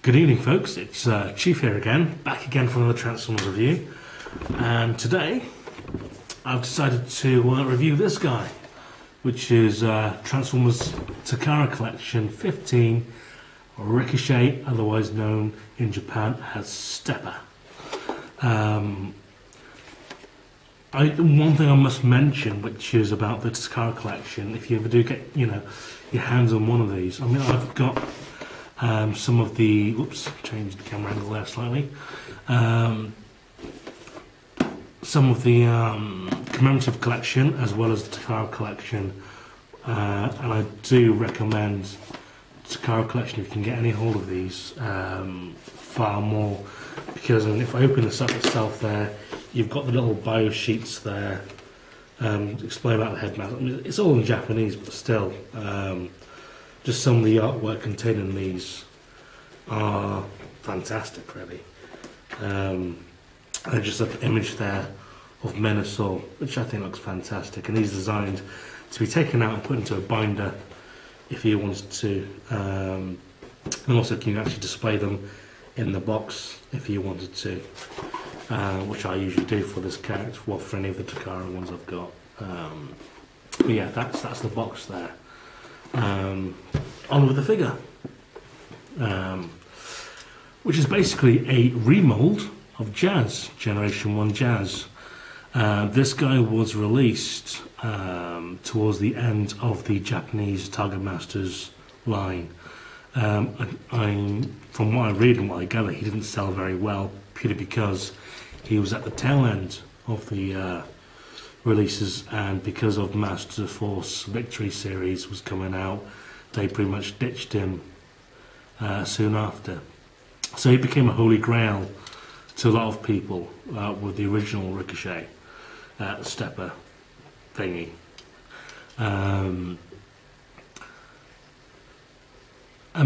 Good evening, folks. It's Chief here again, back again for another Transformers review. And today, I've decided to review this guy, which is Transformers Takara Collection 15, Ricochet, otherwise known in Japan as Stepper. One thing I must mention, which is about the Takara Collection, if you ever do get, your hands on one of these. I mean, I've got some of the, changed the camera angle there slightly. Some of the commemorative collection as well as the Takara collection, and I do recommend the Takara collection if you can get any hold of these far more, because if I open this up itself there, you've got the little bio sheets there, explain about the headmaster. I mean, it's all in Japanese, but still. Just some of the artwork contained in these are fantastic, really. And just an image there of Menasor, which I think looks fantastic. And he's designed to be taken out and put into a binder if you wanted to. And also you can actually display them in the box if you wanted to, which I usually do for this character, well, for any of the Takara ones I've got. But yeah, that's the box there. On with the figure, which is basically a remold of Jazz, Generation 1 Jazz. This guy was released towards the end of the Japanese targetmasters line. From what I read and what I gather, he didn't sell very well, purely because he was at the tail end of the releases, and because of Master Force Victory series was coming out, they pretty much ditched him soon after. So he became a holy grail to a lot of people with the original Ricochet Stepper thingy. And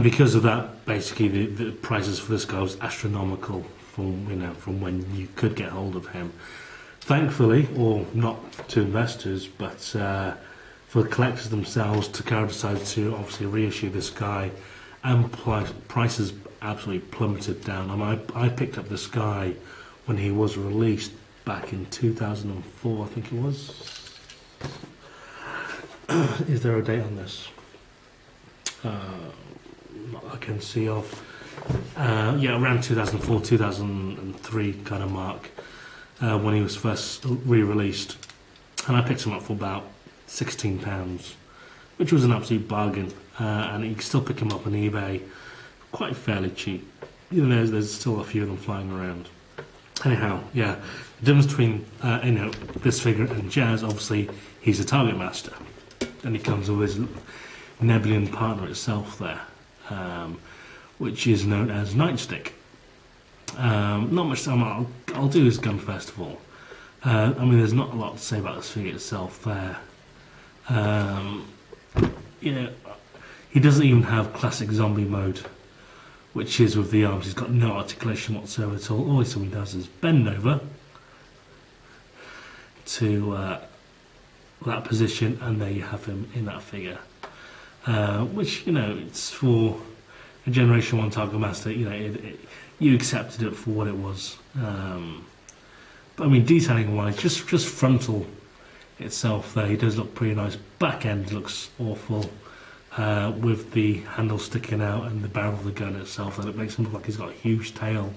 because of that, basically the prices for this guy was astronomical from when you could get hold of him. Thankfully, or not to investors, but for the collectors themselves, Takara decided to obviously reissue this guy, and prices absolutely plummeted down. I mean, I picked up this guy when he was released back in 2004, I think it was. Is there a date on this? I can see of. Yeah, around 2004, 2003 kind of mark. When he was first re-released, and I picked him up for about £16, which was an absolute bargain, and you can still pick him up on eBay quite fairly cheap. There's still a few of them flying around. Anyhow, yeah, the difference between this figure and Jazz, obviously he's a target master, and he comes with his Nebulan partner itself there, which is known as Nightstick. Not much. I'll do his gun first of all. I mean, there's not a lot to say about this figure itself there. He doesn't even have classic zombie mode, which is with the arms. He's got no articulation whatsoever at all. All he does is bend over to that position, and there you have him in that figure. Which it's for a Generation 1 Target Master. You accepted it for what it was, but I mean, detailing wise, just frontal itself there, he does look pretty nice. Back end looks awful, with the handle sticking out and the barrel of the gun itself, and it makes him look like he's got a huge tail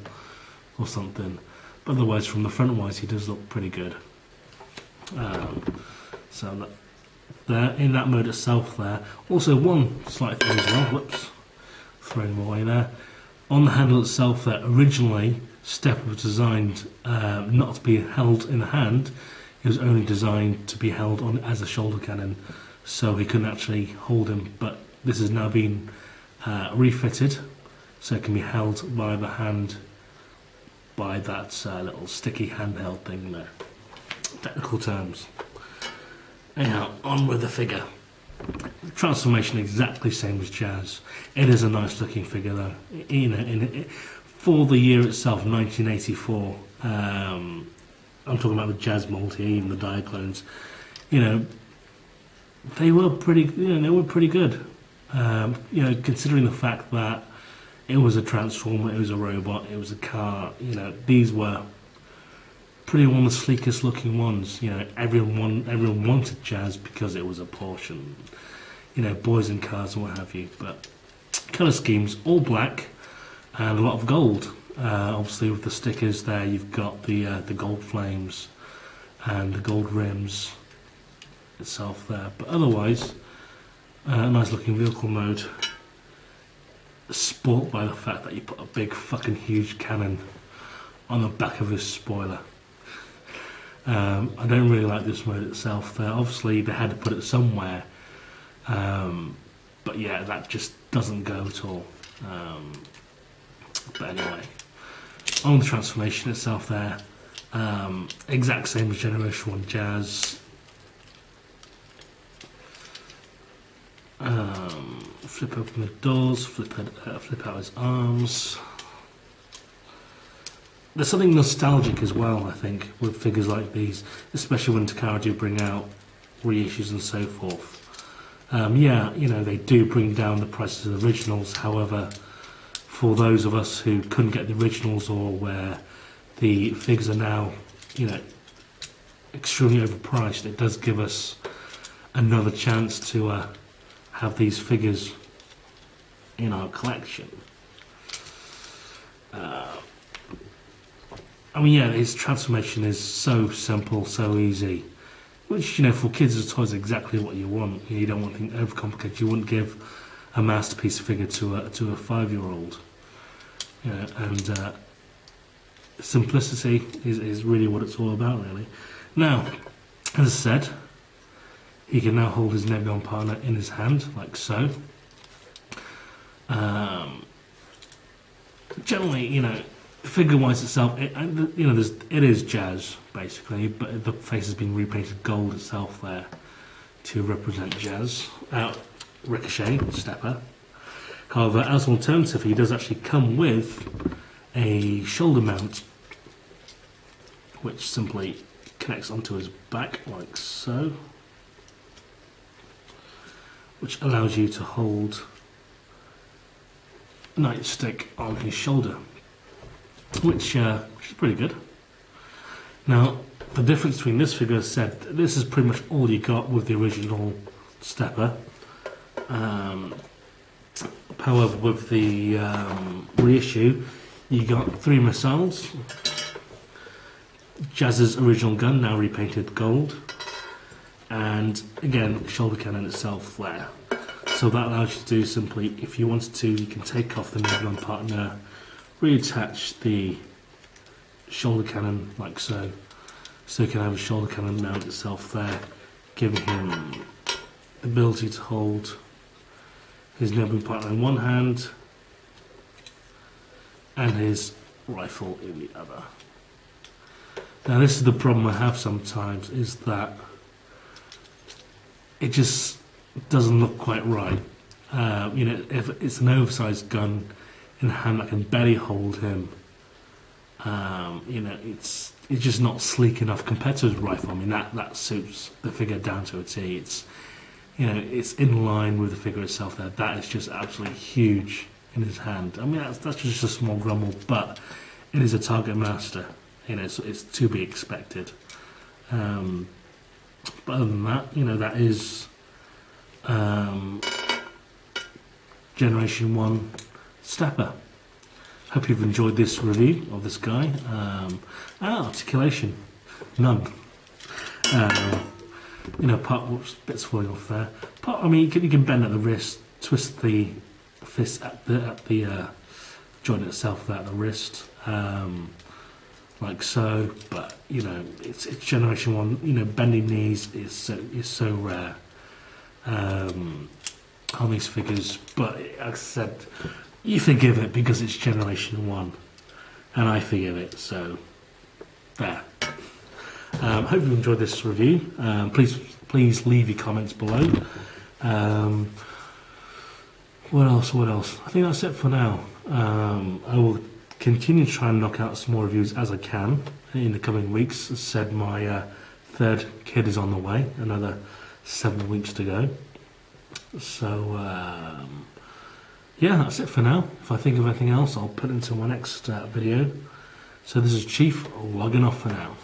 or something. But otherwise, from the front wise, he does look pretty good. So there, in that mode itself there. Also, one slight thing as well, whoops, throwing him away there. On the handle itself there, originally Stepper was designed not to be held in the hand. It was only designed to be held on as a shoulder cannon, so he couldn't actually hold him. But this has now been refitted, so it can be held by the hand by that little sticky handheld thing there. Technical terms. Anyhow, on with the figure. The transformation exactly same as Jazz. It is a nice looking figure though. For the year itself, 1984. I'm talking about the Jazz mold here, even the Diaclones. They were pretty. They were pretty good. Considering the fact that it was a transformer, it was a robot, it was a car. You know, these were pretty one of the sleekest looking ones. You know, everyone wanted Jazz because it was a Porsche, and, you know, boys in cars and what have you. But colour schemes, all black and a lot of gold. Obviously with the stickers there, you've got the gold flames and the gold rims itself there. But otherwise, a nice looking vehicle mode. Sport by the fact that you put a big fucking huge cannon on the back of his spoiler. I don't really like this mode itself there. Obviously they had to put it somewhere, but yeah, that just doesn't go at all. But anyway, on the transformation itself there, exact same as Generation 1 Jazz. Flip open the doors, flip out his arms. There's something nostalgic as well, I think, with figures like these, especially when Takara do bring out reissues and so forth. Yeah, you know, they do bring down the prices of the originals. However, for those of us who couldn't get the originals, or where the figures are now, you know, extremely overpriced, it does give us another chance to have these figures in our collection. I mean, yeah, his transformation is so simple, so easy, which, you know, for kids as toys is exactly what you want. You don't want anything overcomplicated. You wouldn't give a masterpiece figure to a 5-year-old. You know, and simplicity is really what it's all about, really. Now, as I said, he can now hold his Nebulon partner in his hand, like so. Generally, you know, figure-wise itself, you know, it is Jazz basically, but the face has been repainted gold itself there to represent Jazz. Ricochet, Stepper. However, as an alternative, he does actually come with a shoulder mount, which simply connects onto his back like so, which allows you to hold a nightstick on his shoulder, which is pretty good. Now, the difference between this figure, as said, this is pretty much all you got with the original Stepper. However, with the reissue, you got 3 missiles, Jazz's original gun, now repainted gold, and again, shoulder cannon itself there. So that allows you to do simply, if you wanted to, you can take off the Nebulon partner, reattach the shoulder cannon like so. So you can have a shoulder cannon mount itself there, giving him the ability to hold his Nebulon partner in one hand and his rifle in the other. Now this is the problem I have sometimes, is that it just doesn't look quite right. You know, if it's an oversized gun in a hand that can barely hold him, you know, it's just not sleek enough compared to his rifle. I mean, that suits the figure down to a T. It's, you know, it's in line with the figure itself there. That is just absolutely huge in his hand. I mean, that's just a small grumble, but it is a target master. You know, so it's to be expected. But other than that, you know, that is Generation 1 Stepper. Hope you've enjoyed this review of this guy. Articulation, none. You know, whoops, bits falling off there. I mean, you can bend at the wrist, twist the fist at the joint itself there at the wrist, like so. But you know, it's Generation 1. You know, bending knees is so rare on these figures. But like I said, you forgive it because it's Generation 1, and I forgive it. So there. Hope you enjoyed this review. Please leave your comments below. What else? I think that's it for now. I will continue to try and knock out some more reviews as I can in the coming weeks. As said, my third kid is on the way. Another 7 weeks to go. So yeah, that's it for now. If I think of anything else, I'll put it into my next video. So this is Chief logging off for now.